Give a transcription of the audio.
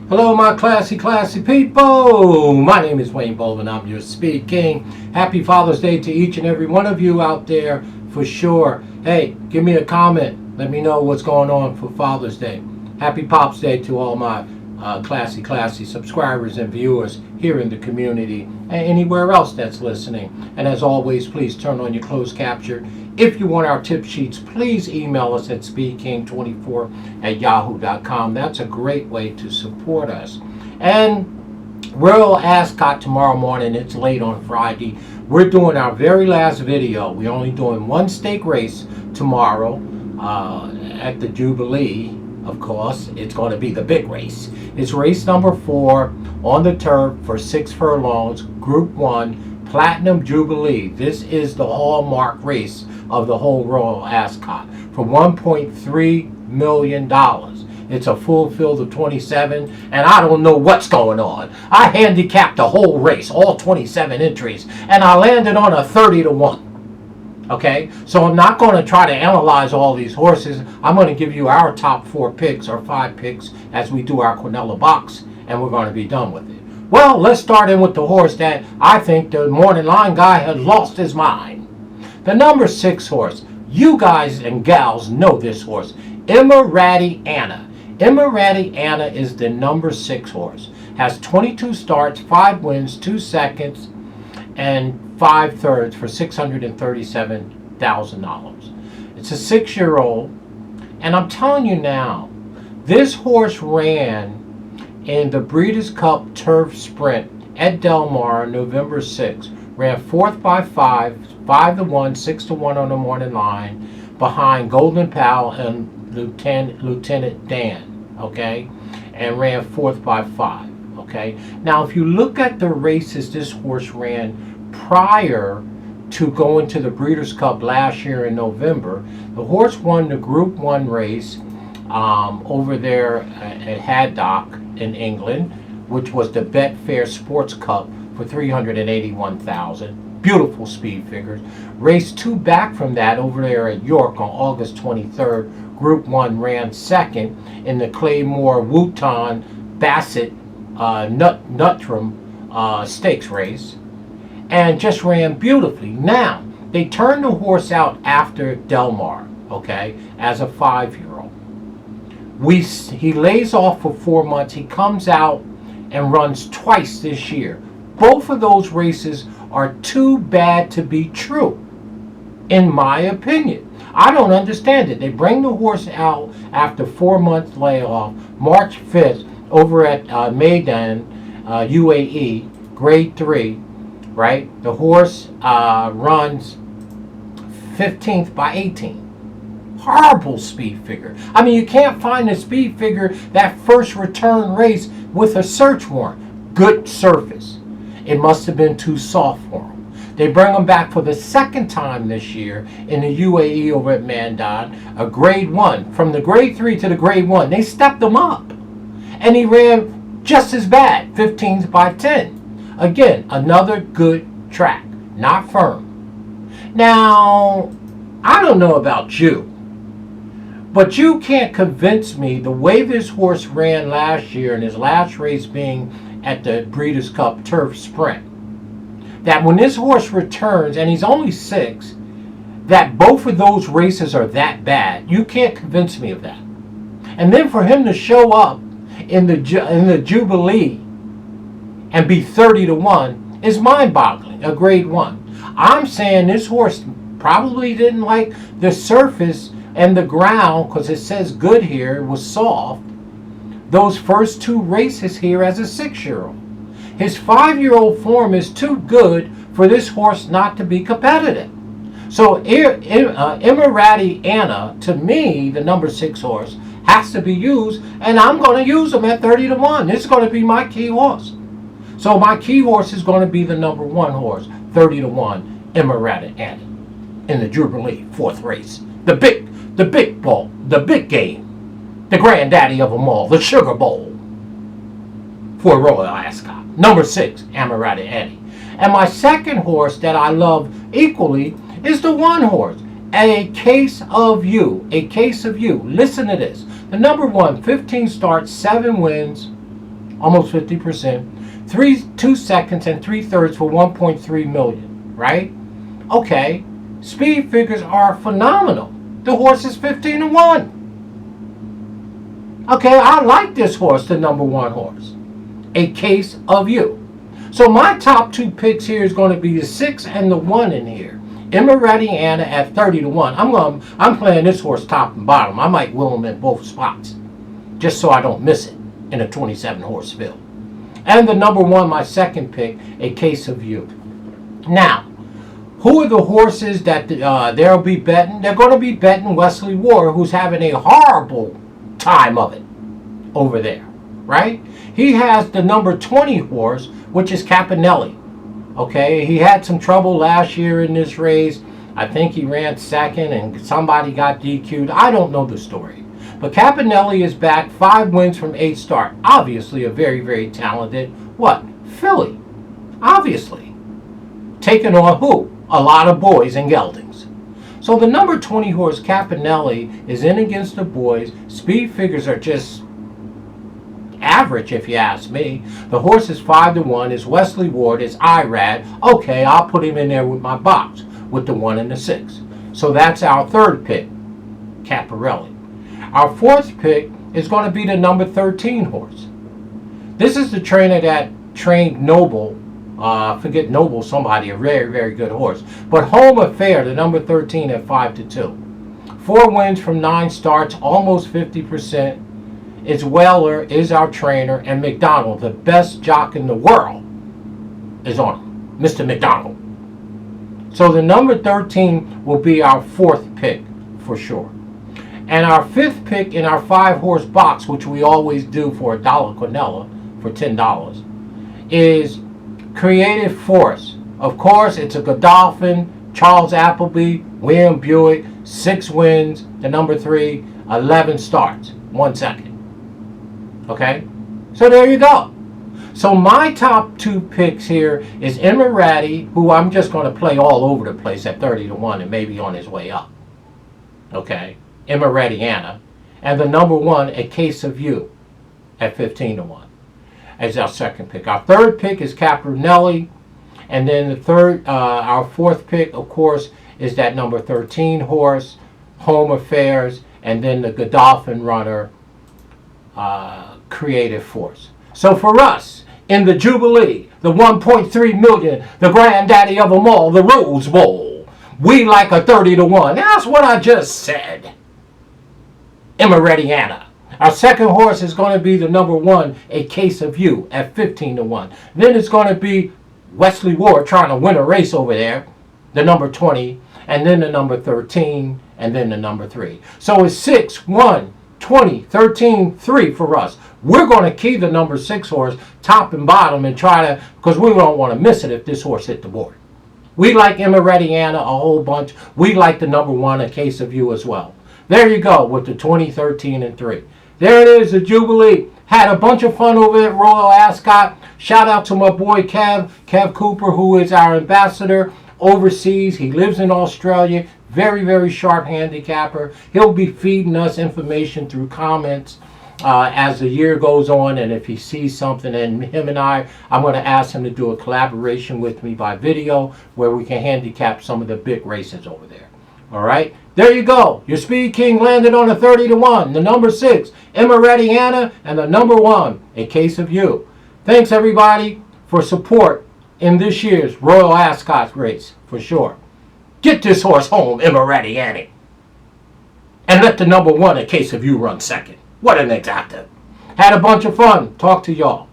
Hello, my classy people. My name is Wayne Bolvin. I'm your Speed King. Happy Father's Day to each and every one of you out there for sure. Hey, give me a comment. Let me know what's going on for Father's Day. Happy Pops Day to all my classy subscribers and viewers here in the community and anywhere else that's listening. And as always, please turn on your closed capture. If you want our tip sheets, please email us at speedking24@yahoo.com. That's a great way to support us. And we'll Ascot tomorrow morning. It's late on Friday. We're doing our very last video. We're only doing one stake race tomorrow at the Jubilee. Of course, it's going to be the big race. It's race number 4 on the turf for 6 furlongs, Group 1, Platinum Jubilee. This is the hallmark race of the whole Royal Ascot for $1.3 million. It's a full field of 27, and I don't know what's going on. I handicapped the whole race, all 27 entries, and I landed on a 30-1. Okay, so I'm not going to try to analyze all these horses. I'm going to give you our top 4 picks or 5 picks as we do our Quinella box, and we're going to be done with it. Well, let's start in with the horse that I think the morning line guy has lost his mind. The number 6 horse. You guys and gals know this horse. Emaraaty Anna. Emaraaty Anna is the number 6 horse. Has 22 starts, 5 wins, 2 seconds, and 5 thirds for $637,000. It's a 6-year-old, and I'm telling you now, this horse ran in the Breeders' Cup Turf Sprint at Del Mar November 6th. Ran 4th by 5, 5-1, 6-1 on the morning line, behind Golden Pal and Lieutenant Dan. Okay, and ran 4th by 5. Okay, now if you look at the races this horse ran prior to going to the Breeders' Cup last year in November, the horse won the Group 1 race over there at Haddock in England, which was the Betfair Sports Cup for $381,000. Beautiful speed figures. Race 2 back from that over there at York on August 23rd. Group 1 ran 2nd in the Claymore Wooton Bassett Nuttram Stakes race, and just ran beautifully. Now, they turned the horse out after Del Mar, okay, as a 5-year-old. He lays off for 4 months. He comes out and runs twice this year. Both of those races are too bad to be true, in my opinion. I don't understand it. They bring the horse out after 4 months layoff, March 5th, over at Maidan, UAE, grade 3, right? The horse runs 15th by 18. Horrible speed figure. I mean, you can't find a speed figure that first return race with a search warrant. Good surface. It must have been too soft for him. They bring him back for the 2nd time this year in the UAE over at Mandan, a grade 1. From the grade 3 to the grade 1, they stepped him up. And he ran just as bad, 15th by 10. Again, another good track, not firm. Now, I don't know about you, but you can't convince me the way this horse ran last year in his last race being at the Breeders' Cup Turf Sprint, that when this horse returns, and he's only 6, that both of those races are that bad. You can't convince me of that. And then for him to show up in the Jubilee and be 30-1 is mind-boggling, a grade 1. I'm saying this horse probably didn't like the surface and the ground, because it says good here, it was soft, those first 2 races here as a 6-year-old. His 5-year-old form is too good for this horse not to be competitive. So Emaraaty Anna, to me, the number 6 horse, has to be used, and I'm going to use him at 30-1. This is going to be my key horse. So my key horse is going to be the number 1 horse, 30-1, Emaraaty Anna, in the Jubilee 4th race. The big ball, the big game, the granddaddy of them all, the Sugar Bowl for Royal Ascot. Number 6, Emaraaty Anna. And my second horse that I love equally is the 1 horse, A Case of You. A Case of You. Listen to this. The number 1, 15 starts, 7 wins, almost 50%. 2 seconds and 3/3 for 1.3 million, right? Okay, speed figures are phenomenal. The horse is 15-1. Okay, I like this horse, the number 1 horse. A Case of You. So my top 2 picks here is going to be the 6 and the 1 in here. Emaraaty Anna at 30-1. I'm playing this horse top and bottom. I might will him in both spots, just so I don't miss it in a 27 horse field. And the number 1, my second pick, A Case of You. Now, who are the horses that they'll be betting? They're going to be betting Wesley Ward, who's having a horrible time of it over there, right? He has the number 20 horse, which is Campanelli. Okay, he had some trouble last year in this race. I think he ran second and somebody got DQ'd. I don't know the story. But Campanelli is back, 5 wins from 8 starts. Obviously a very, very talented, filly. Obviously. Taking on who? A lot of boys and geldings. So the number 20 horse, Campanelli, is in against the boys. Speed figures are just average, if you ask me. The horse is 5-1. Is Wesley Ward. Is Irad. Okay, I'll put him in there with my box with the 1 and the 6. So that's our third pick, Campanelli. Our fourth pick is going to be the number 13 horse. This is the trainer that trained Noble. Forget Noble, somebody, a very, very good horse. But Home Affair, the number 13 at 5-2. 4 wins from 9 starts, almost 50%. It's Weller is our trainer, and McDonald, the best jock in the world, is on him, Mr. McDonald. So the number 13 will be our fourth pick for sure. And our fifth pick in our 5-horse box, which we always do for $1 Quinella for $10, is Creative Force. Of course, it's a Godolphin, Charles Appleby, William Buick, 6 wins, the number 3, 11 starts, 1 second. Okay, so there you go. So my top 2 picks here is Emaraaty, who I'm just going to play all over the place at 30-1 and maybe on his way up. Okay, Emaraaty Anna, and the number 1, A Case of You, at 15-1 as our second pick. Our third pick is Campanelli, and then our fourth pick, of course, is that number 13 horse, Home Affairs, and then the Godolphin runner, Creative Force. So for us, in the Jubilee, the 1.3 million, the granddaddy of them all, the Rose Bowl, we like a 30-1. That's what I just said. Emaraaty Anna. Our second horse is going to be the number 1, A Case of You, at 15-1. Then it's going to be Wesley Ward trying to win a race over there, the number 20, and then the number 13, and then the number 3. So it's 6, 1, 20, 13, 3 for us. We're going to key the number 6 horse top and bottom and try to, because we don't want to miss it if this horse hit the board. We like Emaraaty Anna a whole bunch. We like the number 1, A Case of You, as well. There you go with the 20, 13, and 3. There it is, the Jubilee. Had a bunch of fun over at Royal Ascot. Shout out to my boy Kev Cooper, who is our ambassador overseas. He lives in Australia. Very, very sharp handicapper. He'll be feeding us information through comments as the year goes on, and if he sees something, and him and I'm going to ask him to do a collaboration with me by video where we can handicap some of the big races over there. All right, there you go. Your Speed King landed on a 30-1. The number 6, Emaraaty Anna, and the number 1, A Case of You. Thanks everybody for support in this year's Royal Ascot race for sure. Get this horse home, Emaraaty Anna, and let the number 1, A Case of You, run second. What an exacta. Had a bunch of fun. Talk to y'all.